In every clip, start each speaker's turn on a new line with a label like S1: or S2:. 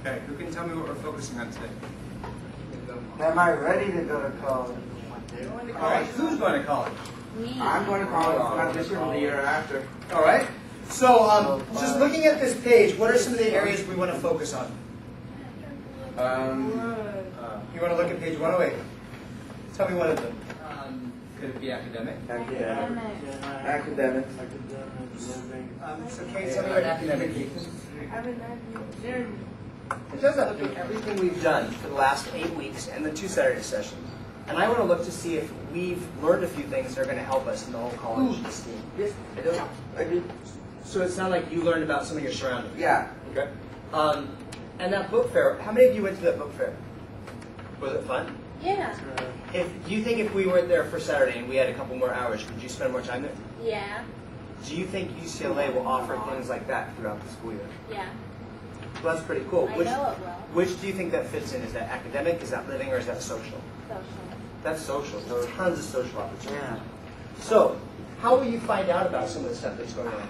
S1: Okay, who can tell me what we're focusing on today?
S2: Am I ready to go to college?
S1: All right, who's going to college?
S3: Me.
S2: I'm going to college, not this year, but the year after.
S1: All right. So, just looking at this page, what are some of the areas we want to focus on? You want to look at page 108. Tell me one of them. Could it be academic?
S2: Academics.
S1: So, Kate, tell me what academic is. It does have to be everything we've done for the last 8 weeks and the 2 Saturday sessions. And I want to look to see if we've learned a few things that are going to help us in the whole college scheme.
S2: Yes, I do. I do.
S1: So it sounded like you learned about some of your surroundings.
S2: Yeah.
S1: Okay. And that book fair, how many of you went to that book fair? Was it fun?
S3: Yeah.
S1: Do you think if we went there for Saturday and we had a couple more hours, would you spend more time there?
S3: Yeah.
S1: Do you think UCLA will offer things like that throughout the school year?
S3: Yeah.
S1: Well, that's pretty cool.
S3: I know it will.
S1: Which do you think that fits in? Is that academic, is that living, or is that social?
S3: Social.
S1: That's social. There's tons of social opportunities.
S2: Yeah.
S1: So, how will you find out about some of the stuff that's going on?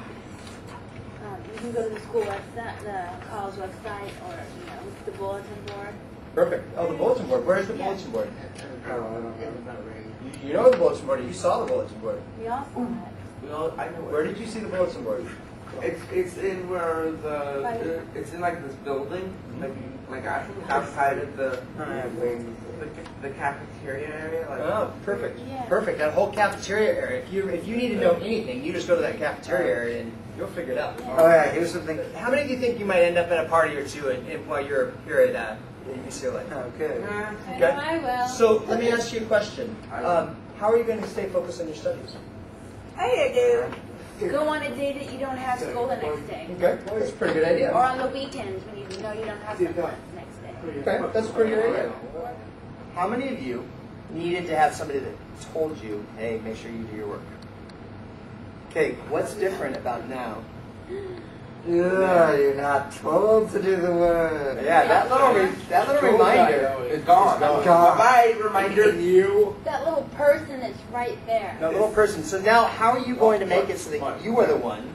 S3: You can go to the school website, the college website, or the bulletin board.
S1: Perfect. Oh, the bulletin board. Where's the bulletin board? You know the bulletin board. You saw the bulletin board.
S3: We all saw it.
S2: I know
S1: Where did you see the bulletin board?
S2: It's in where it's in like this building, like outside of the cafeteria area. Like,
S1: Oh, perfect.
S3: Yeah.
S1: Perfect. That whole cafeteria area. If you need to know anything, you just go to that cafeteria area and you'll figure it out.
S2: Oh yeah, here's something.
S1: How many of you think you might end up at a party or two while you're here at UCLA?
S2: Okay.
S3: I know I will.
S1: So let me ask you a question. How are you going to stay focused on your studies?
S3: I do. Go on a day that you don't have school the next day.
S1: Okay, well, that's a pretty good idea.
S3: Or on the weekends when you know you don't have school the next day.
S1: Okay, that's a pretty good idea. How many of you needed to have somebody that told you, hey, make sure you do your work? Okay, what's different about now?
S2: Yeah, you're not told to do the work.
S1: Yeah, that little reminder
S2: is gone. Bye, reminder you.
S3: That little person that's right there.
S1: that little person. So now, how are you going to make it so that you are the one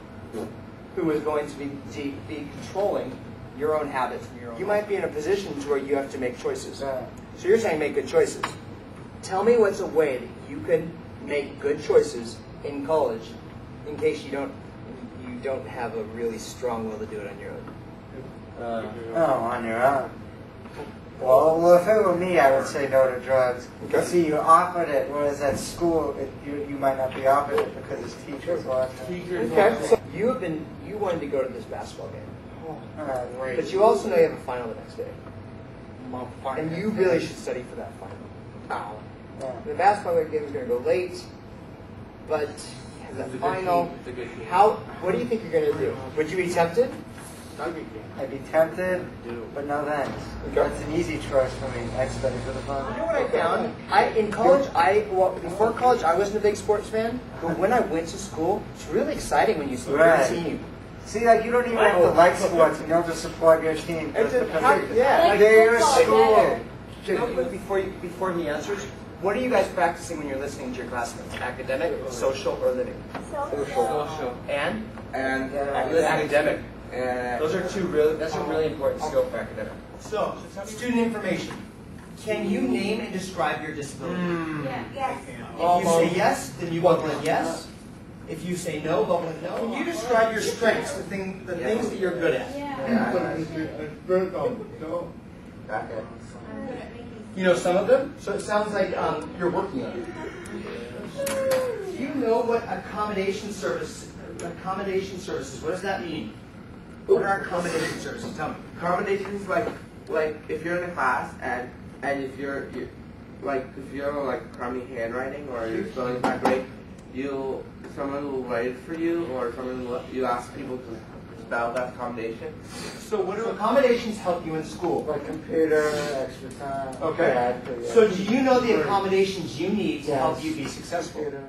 S1: who is going to be controlling your own habits? You might be in a position to where you have to make choices. So you're saying make good choices. Tell me what's a way that you can make good choices in college in case you don't have a really strong will to do it on your own.
S2: On your own. Well, if it were me, I would say no to drugs.
S1: Okay.
S2: See, you offered it, whereas at school, you might not be offered it because it's teachers watching.
S1: Okay. So you wanted to go to this basketball game, but you also know you have a final the next day, and you really should study for that final. The basketball game is going to go late, but the final. What do you think you're going to do? Would you be tempted?
S2: I'd be tempted, but no thanks.
S1: Okay.
S2: That's an easy choice for me. I'd study for the fun.
S1: You know what I found? In college, before college, I wasn't a big sports fan, but when I went to school, it's really exciting when you see your team.
S2: See, like, you don't even have to like sports, and you'll just support your team.
S1: It's
S2: They're your school.
S1: Real quick, before he answers, what are you guys practicing when you're listening to your classmates? Academic, social, or living?
S3: Social.
S1: And
S2: And
S1: academic.
S2: and
S1: That's a really important skill for academic. So, student information. Can you name and describe your disability?
S3: Yes.
S1: If you say yes, then you bubble in yes. If you say no, bubble in no. Can you describe your strengths, the things that you're good at?
S3: Yeah.
S1: You know some of them? So it sounds like you're working on it. Do you know what accommodation services, what does that mean? What are accommodation services? Tell me.
S4: Accommodations like if you're in a class and if you're crummy handwriting or your spelling's not great, someone will write it for you, or you ask people to spell that accommodation.
S1: So what do accommodations help you in school?
S2: like computer, extra time.
S1: Okay.
S2: Yeah,
S1: So do you know the accommodations you need to help you be successful?
S2: Computer.